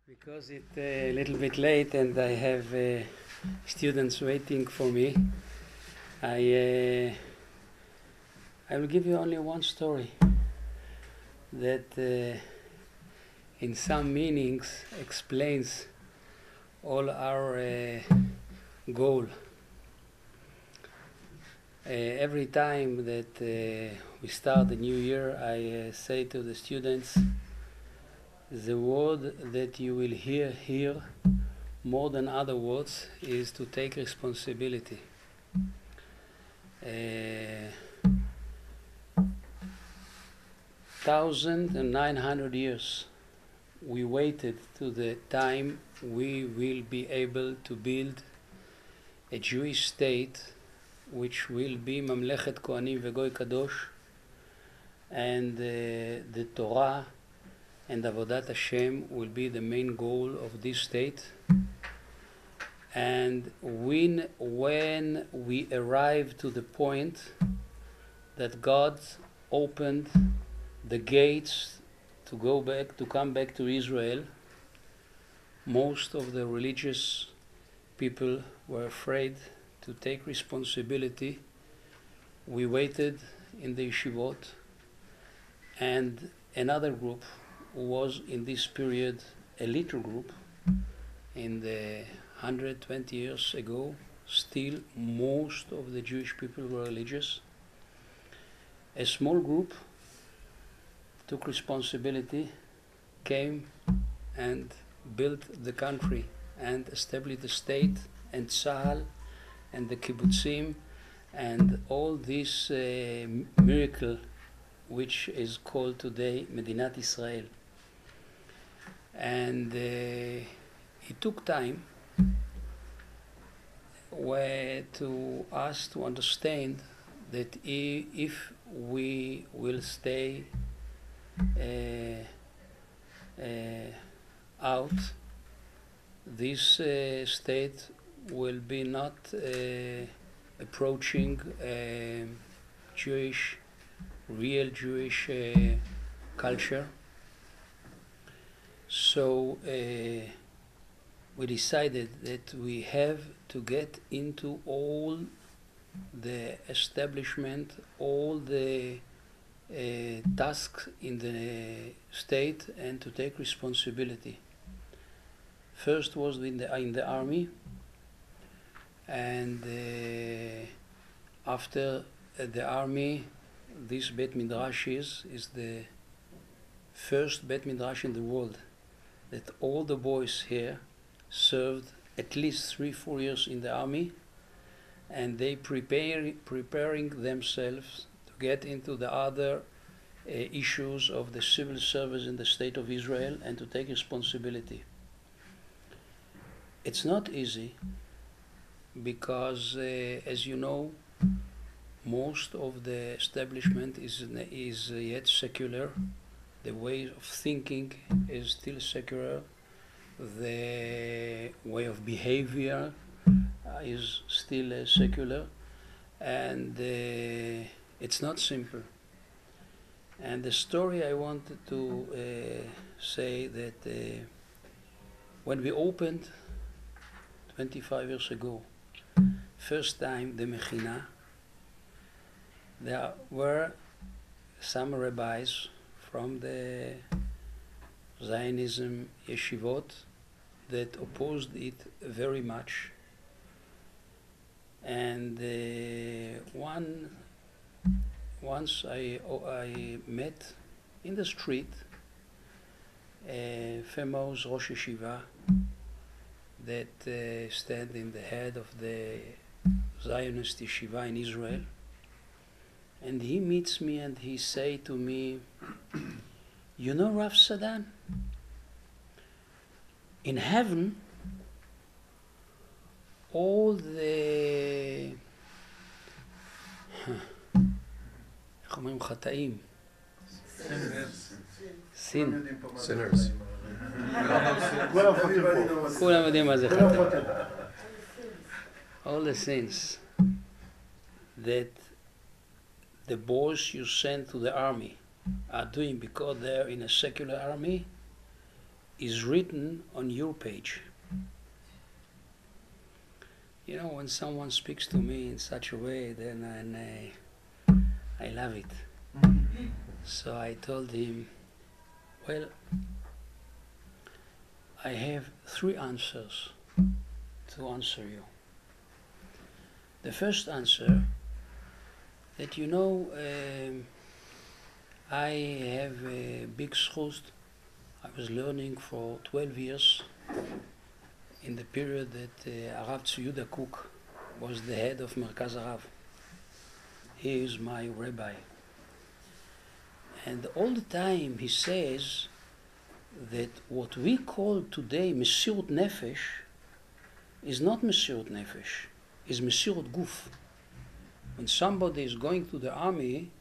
Because it's a little bit late and I have students waiting for me, I will give you only one story that in some meanings explains all our goal. Every time that we start the new year, I say to the students, the word that you will hear here more than other words is to take responsibility. 1,900 years we waited to the time we will be able to build a Jewish state which will be Mamlechet Kohanim Vegoy Kadosh, and the Torah and Avodat Hashem will be the main goal of this state. And when we arrive to the point that God opened the gates to come back to Israel, most of the religious people were afraid to take responsibility. We waited in the yeshivot, and another group was in this period a little group. In the 120 years ago, still most of the Jewish people were religious. A small group took responsibility, came and built the country and established the state and Tzahal and the kibbutzim and all this miracle which is called today Medinat Israel. And it took time to us to understand that if we will stay out, this state will be not approaching real Jewish culture. So we decided that we have to get into all the establishment, all the tasks in the state, and to take responsibility. First was in the army, and after the army, this Beit Midrash is the first Beit Midrash in the world that all the boys here served at least 3-4 years in the army, and they preparing themselves to get into the other issues of the civil service in the state of Israel and to take responsibility. It's not easy because, as you know, most of the establishment is yet secular. The way of thinking is still secular. The way of behavior is still secular, and it's not simple. And the story I wanted to say that when we opened 25 years ago, first time the Mechina, there were some rabbis from the Zionism yeshivot that opposed it very much. And once I met in the street a famous Rosh Yeshiva that stands in the head of the Zionist yeshiva in Israel. And he meets me and he say to me, "You know, Rav Sadan, in heaven, all the איך אומרים חטאים? sinners. כולם יודעים מה זה חטאים. All the sins that the boys you send to the army are doing because they're in a secular army, is written on your page. You know, when someone speaks to me in such a way, then I love it. So I told him, well, I have 3 answers to answer you. The first answer, that you know, I have a big zchut. I was learning for 12 years in the period that Arav Tzvi Cook was the head of Merkaz Arav. He is my rabbi. And all the time he says that what we call today Mesirut Nefesh is not Mesirut Nefesh, is Mesirut Guf. When somebody is going to the army,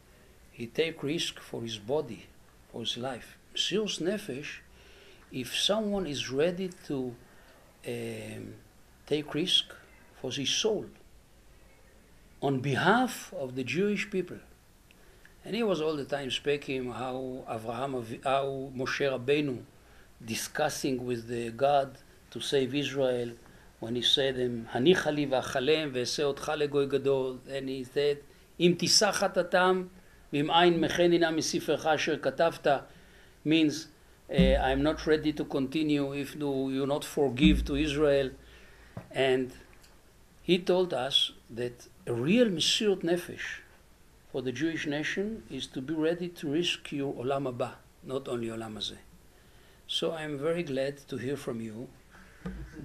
he takes risk for his body, for his life. Mesirut Nefesh, if someone is ready to take risk for his soul on behalf of the Jewish people. And he was all the time speaking how Moshe Rabbeinu discussing with the God to save Israel when he said him, Hanicha li v'achalem ve'eseh otcha legoy gadol. And he said, Im tisach hatatam v'im ein mechenina misifercha asher katavta, means I'm not ready to continue if you not forgive to Israel. And he told us that a real Mesirut Nefesh for the Jewish nation is to be ready to rescue Olam Haba, not only Olam Hazeh. So I am very glad to hear from you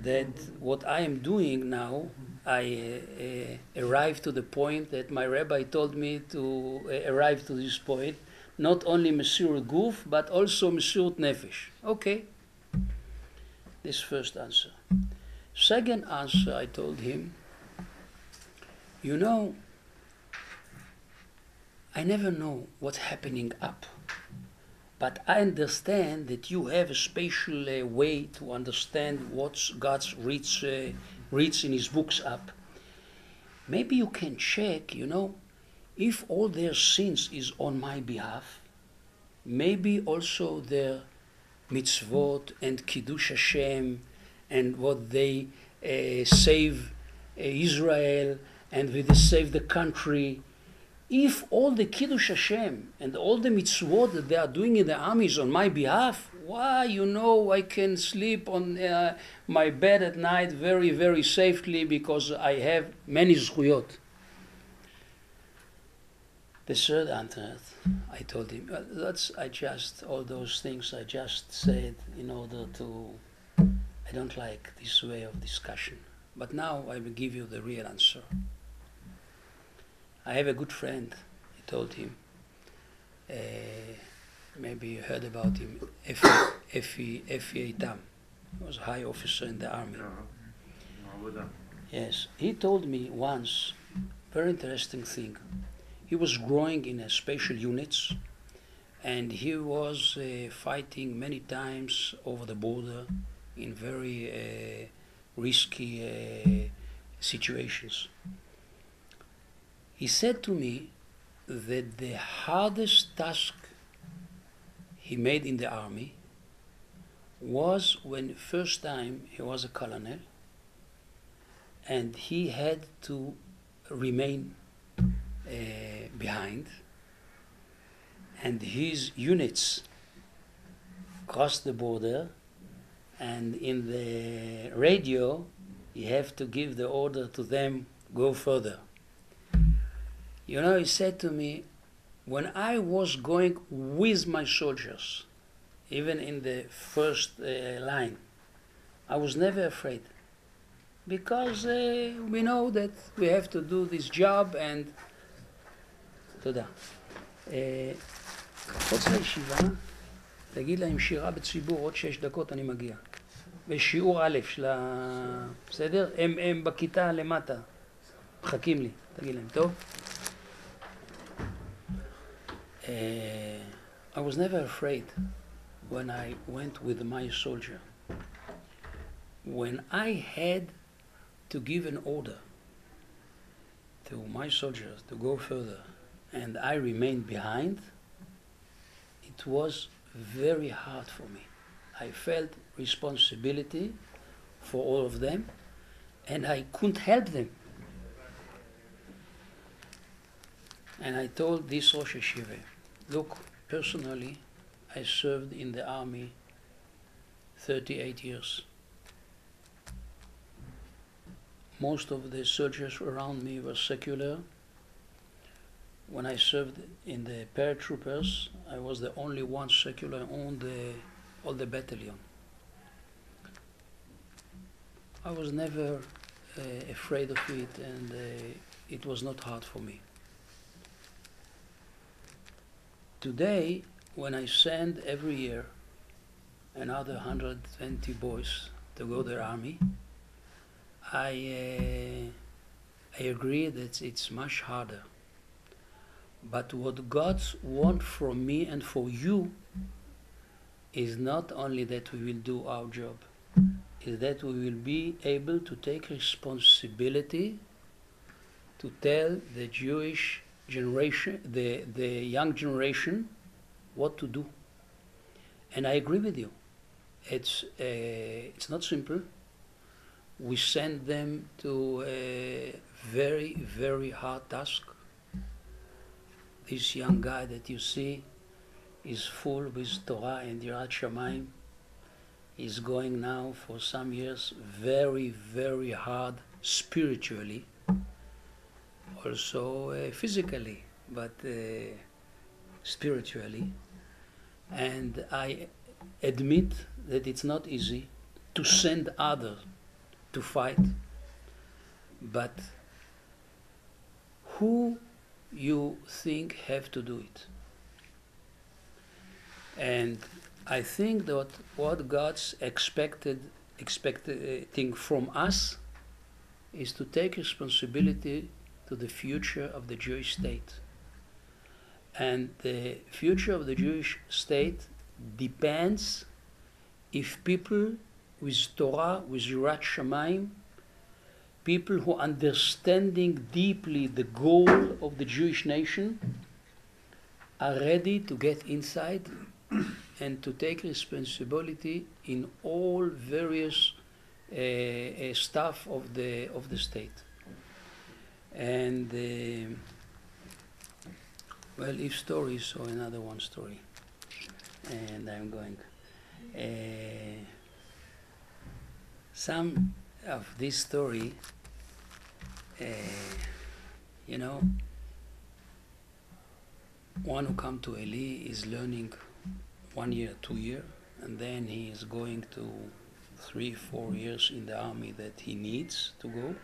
that what I am doing now, I arrived to the point that my rabbi told me to arrive to this point, not only Mesirut Guf, but also Mesirut Nefesh. Okay. This first answer. Second answer, I told him, you know, I never know what's happening up, but I understand that you have a special way to understand what God reads in His books up. Maybe you can check, you know, if all their sins is on my behalf, maybe also their mitzvot and Kiddush Hashem and what they save Israel and they save the country. If all the Kiddush Hashem and all the mitzvot that they are doing in the army is on my behalf, why, you know, I can sleep on my bed at night very, very safely because I have many zchuyot. The third answer, I told him, well, all those things I just said in order to, I don't like this way of discussion. But now I will give you the real answer. I have a good friend, he told him. Maybe you heard about him, Efi Eitam. He was a high officer in the army. Yes, he told me once, very interesting thing. He was growing in a special units, and he was fighting many times over the border in very risky situations. He said to me that the hardest task he made in the army was when first time he was a colonel and he had to remain behind, and his units crossed the border, and in the radio you have to give the order to them, go further. You know, he said to me, when I was going with my soldiers, even in the first line, I was never afraid, because we know that we have to do this job. And תודה. חוץ לישיבה, תגיד להם שירה בציבור, עוד 6 דקות אני מגיע. בשיעור א' של ה... בסדר? הם בכיתה למטה. מחכים לי. תגיד להם, טוב? I was never afraid when I went with my soldier. When I had to give an order to my soldiers to go further, and I remained behind, it was very hard for me. I felt responsibility for all of them, and I couldn't help them. And I told this Rosh Yeshiva, look, personally, I served in the army 38 years. Most of the soldiers around me were secular. When I served in the paratroopers, I was the only one secular on all the battalion. I was never afraid of it, and it was not hard for me. Today, when I send every year another 120 boys to go to the army, I agree that it's much harder. But what God wants from me and for you is not only that we will do our job, is that we will be able to take responsibility to tell the Jewish generation, the young generation, what to do. And I agree with you. It's not simple. We send them to a very, very hard task. This young guy that you see is full with Torah and Yirat Shamayim. He's going now for some years very, very hard spiritually, also physically, but spiritually. And I admit that it's not easy to send others to fight, but who you think have to do it? And I think that what God's expecting from us is to take responsibility to the future of the Jewish state. And the future of the Jewish state depends if people with Torah, with Yirat Shamayim, people who understanding deeply the goal of the Jewish nation are ready to get inside and to take responsibility in all various stuff of the state. And well, if story, so another one story, and I'm going. Some of this story, one who come to Eli is learning 1 year, 2 years, and then he is going to 3, 4 years in the army that he needs to go.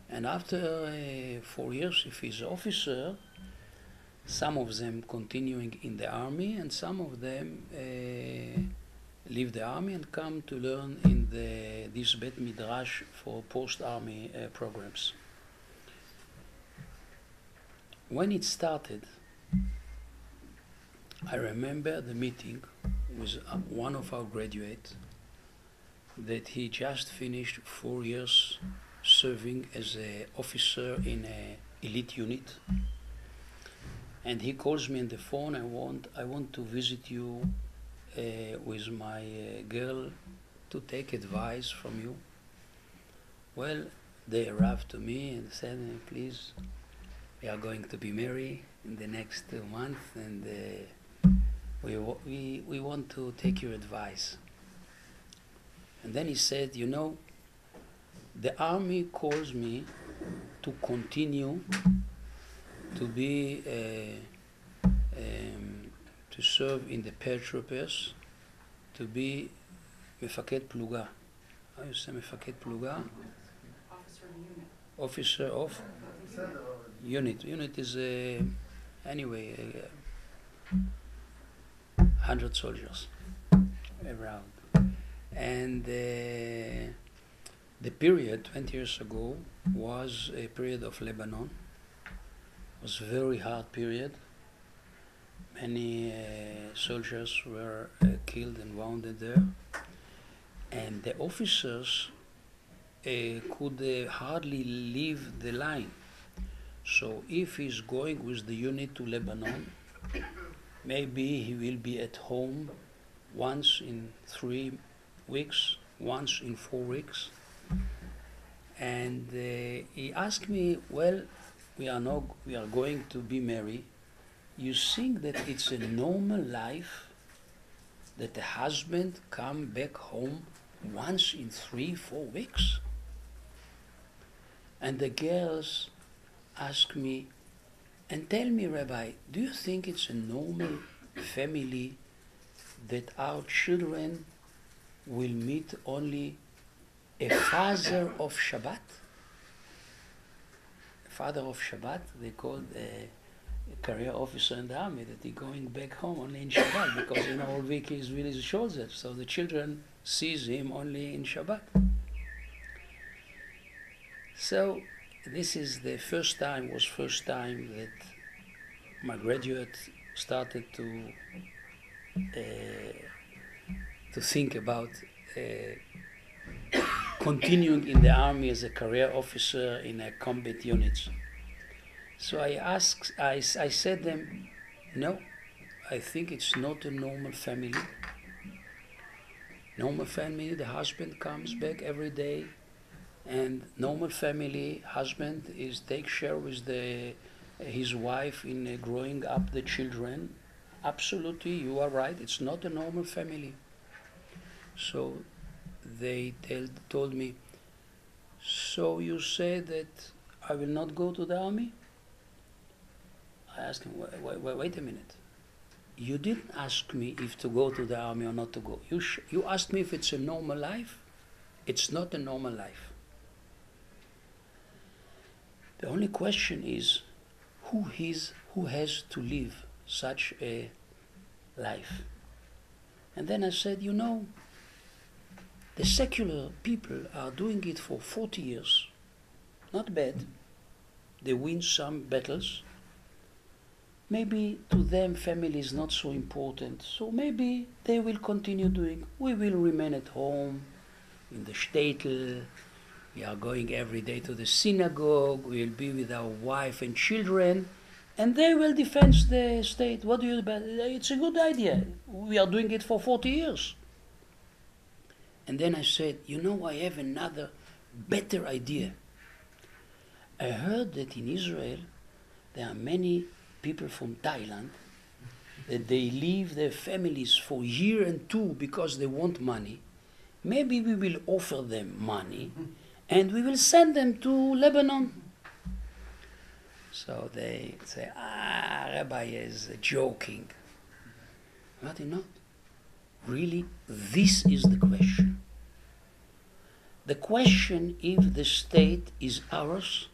And after 4 years, if he's an officer, some of them continuing in the army, and some of them leave the army and come to learn in this Bet Midrash for post-army programs. When it started, I remember the meeting with one of our graduates that he just finished 4 years serving as an officer in an elite unit. And he calls me on the phone, I want to visit you with my girl to take advice from you. Well, they arrived to me and said, please, we are going to be married in the next 2 months, and we want to take your advice. And then he said, the army calls me to continue to be to serve in the paratroopers, to be mefaked pluga. How you say mefaked pluga? Officer of unit. Unit is anyway 100 soldiers around. And the period 20 years ago was a period of Lebanon. It was a very hard period. Many soldiers were killed and wounded there. And the officers could hardly leave the line. So if he's going with the unit to Lebanon, maybe he will be at home once in 3 weeks, once in 4 weeks. And he asked me, well, we are going to be married. You think that it's a normal life that the husband come back home once in 3-4 weeks? And the girls ask me, and tell me, Rabbi, do you think it's a normal family that our children will meet only a father of Shabbat? A father of Shabbat, they called a career officer in the army, that he going back home only in Shabbat, because in all week he's really shoulder, so the children sees him only in Shabbat. So this is the first time that my graduate started to think about continuing in the army as a career officer in a combat unit. So I said them, no, I think it's not a normal family. Normal family, the husband comes back every day, and normal family, husband is take share with his wife in growing up the children. Absolutely, you are right, it's not a normal family. So they told me, so you say that I will not go to the army? I asked him, wait a minute. You didn't ask me if to go to the army or not to go. You asked me if it's a normal life. It's not a normal life. The only question is, who has to live such a life? And then I said, the secular people are doing it for 40 years. Not bad. They win some battles. Maybe to them family is not so important, so maybe they will continue doing. We will remain at home, in the shtetl. We are going every day to the synagogue. We will be with our wife and children, and they will defend the state. What do you? It's a good idea. We are doing it for 40 years. And then I said, I have another better idea. I heard that in Israel there are many people from Thailand that they leave their families for a year and 2 because they want money. Maybe we will offer them money and we will send them to Lebanon. So they say, Rabbi is joking. But really, this is the question. The question if the state is ours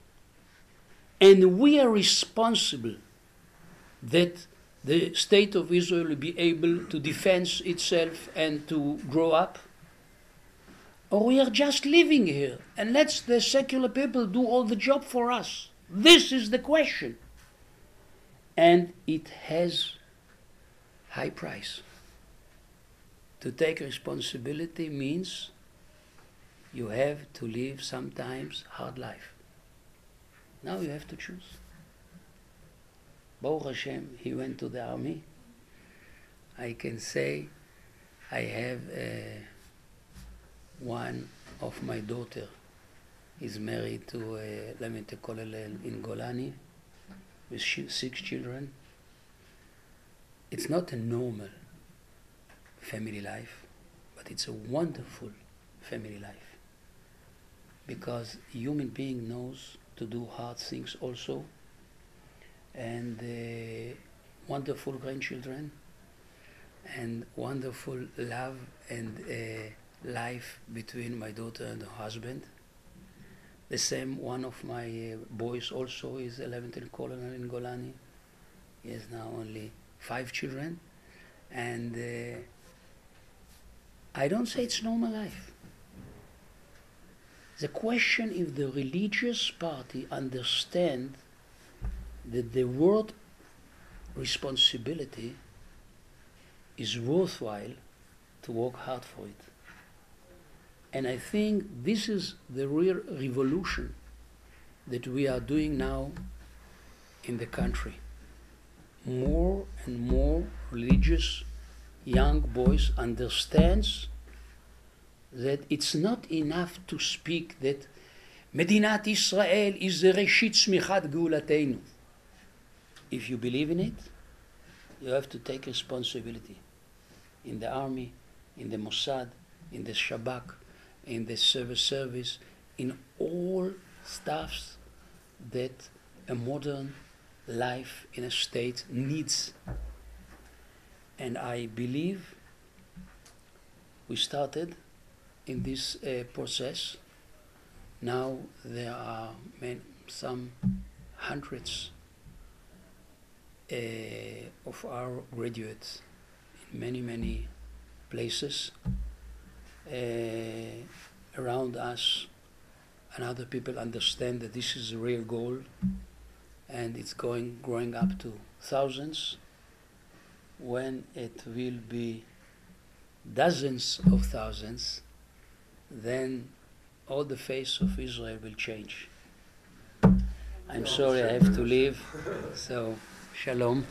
and we are responsible that the state of Israel will be able to defend itself and to grow up, or we are just living here and let the secular people do all the job for us. This is the question. And it has high price. To take responsibility means you have to live sometimes hard life. Now you have to choose. Baruch Hashem, he went to the army. I can say I have one of my daughter is married to Lamet Kolelel in Golani with 6 children. It's not a normal family life, but it's a wonderful family life, because a human being knows to do hard things also, and wonderful grandchildren, and wonderful love and life between my daughter and her husband. The same, one of my boys also is 11th colonel in Golani. He has now only 5 children, and I don't say it's normal life. The question if the religious party understand that the word responsibility is worthwhile to work hard for it. And I think this is the real revolution that we are doing now in the country. More and more religious young boys understands that it's not enough to speak that Medinat Israel is the Reshit Smichat Geulatenu. If you believe in it, you have to take responsibility. In the army, in the Mossad, in the Shabak, in the civil service, in all stuffs that a modern life in a state needs. And I believe we started in this process. Now there are some hundreds of our graduates in many places around us, and other people understand that this is a real goal, and it's growing up to thousands. When it will be dozens of thousands, then all the face of Israel will change. I'm sorry I have to leave, so shalom.